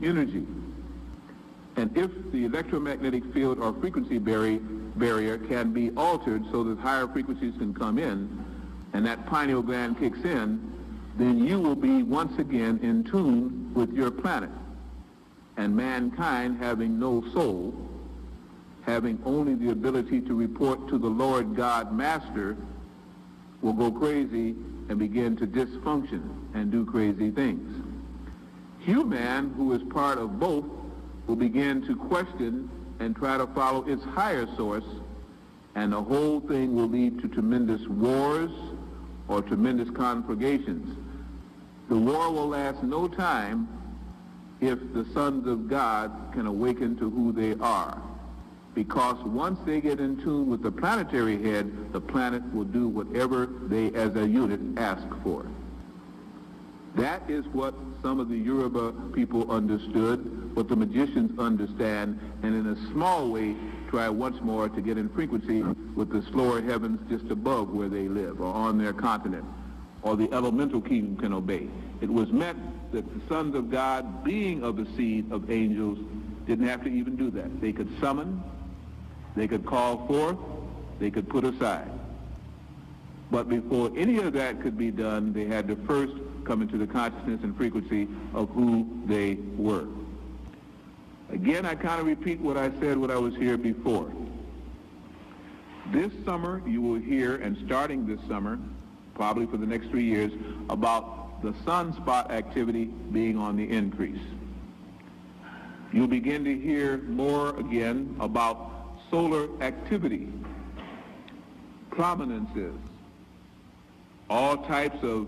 energy. And if the electromagnetic field or frequency barrier can be altered so that higher frequencies can come in, and that pineal gland kicks in, then you will be once again in tune with your planet. And mankind, having no soul, having only the ability to report to the Lord God Master, will go crazy and begin to dysfunction and do crazy things. Human, who is part of both, will begin to question and try to follow its higher source, and the whole thing will lead to tremendous wars or tremendous conflagrations. The war will last no time if the sons of God can awaken to who they are, because once they get in tune with the planetary head, the planet will do whatever they as a unit ask for. That is what some of the Yoruba people understood, what the magicians understand, and in a small way try once more to get in frequency with the slower heavens just above where they live, or on their continent, or the elemental kingdom can obey. It was meant that the sons of God, being of the seed of angels, didn't have to even do that. They could summon, they could call forth, they could put aside. But before any of that could be done, they had to first come into the consciousness and frequency of who they were. Again, I kind of repeat what I said when I was here before. This summer, you will hear, and starting this summer, probably for the next 3 years, about the sunspot activity being on the increase. You'll begin to hear more again about solar activity, prominences, all types of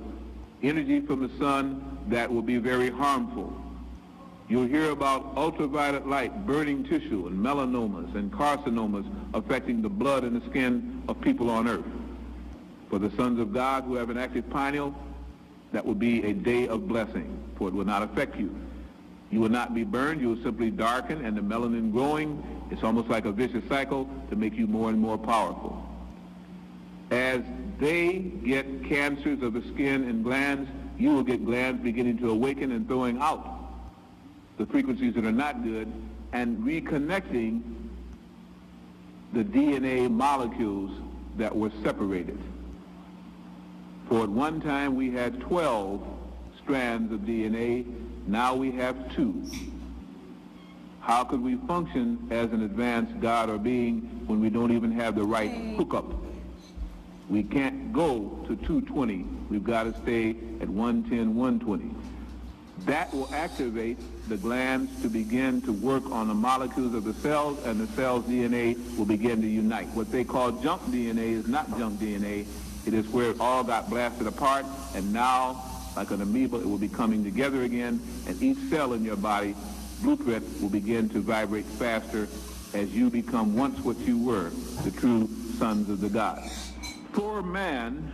energy from the sun that will be very harmful. You'll hear about ultraviolet light burning tissue and melanomas and carcinomas affecting the blood and the skin of people on earth. For the sons of God who have an active pineal, that will be a day of blessing, for it will not affect you. You will not be burned, you will simply darken, and the melanin growing, it's almost like a vicious cycle to make you more and more powerful. As they get cancers of the skin and glands, you will get glands beginning to awaken and throwing out the frequencies that are not good and reconnecting the DNA molecules that were separated. For at one time we had 12 strands of DNA, now we have 2. How could we function as an advanced God or being when we don't even have the right hookup? We can't go to 220. We've got to stay at 110, 120. That will activate the glands to begin to work on the molecules of the cells, and the cell's DNA will begin to unite. What they call junk DNA is not junk DNA. It is where it all got blasted apart, and now, like an amoeba, it will be coming together again, and each cell in your body, blueprint, will begin to vibrate faster as you become once what you were, the true sons of the gods. For man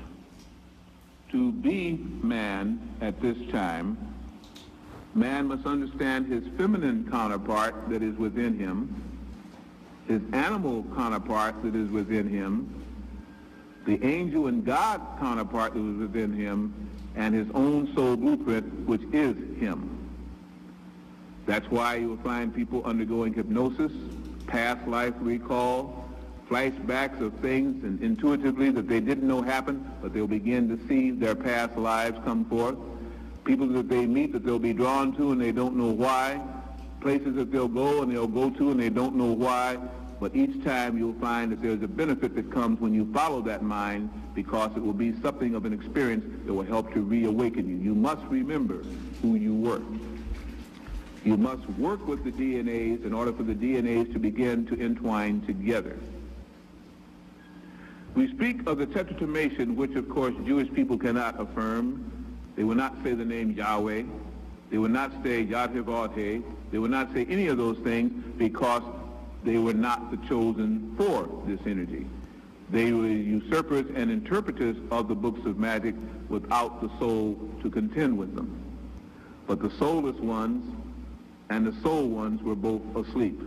to be man at this time, man must understand his feminine counterpart that is within him, his animal counterpart that is within him, the angel and God counterpart that is within him, and his own soul blueprint, which is him. That's why you will find people undergoing hypnosis, past life recall, flashbacks of things and intuitively that they didn't know happened, but they'll begin to see their past lives come forth. People that they meet that they'll be drawn to and they don't know why. Places that they'll go and they'll go to and they don't know why. But each time you'll find that there's a benefit that comes when you follow that mind, because it will be something of an experience that will help to reawaken you. You must remember who you were. You must work with the DNAs in order for the DNAs to begin to entwine together. We speak of the tetragrammaton, which of course Jewish people cannot affirm. They will not say the name Yahweh. They will not say Yad-Heh-Vav-Heh. They will not say any of those things because they were not the chosen for this energy. They were usurpers and interpreters of the books of magic without the soul to contend with them. But the soulless ones and the soul ones were both asleep.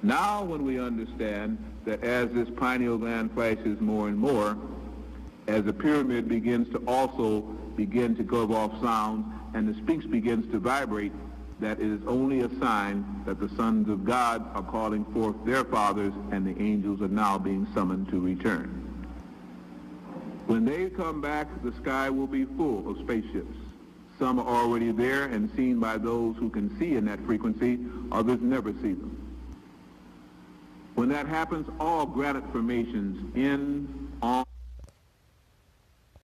Now when we understand that as this pineal gland flashes more and more, as the pyramid begins to also begin to give off sound and the Sphinx begins to vibrate, that it is only a sign that the sons of God are calling forth their fathers and the angels are now being summoned to return. When they come back, the sky will be full of spaceships. Some are already there and seen by those who can see in that frequency. Others never see them. When that happens, all granite formations in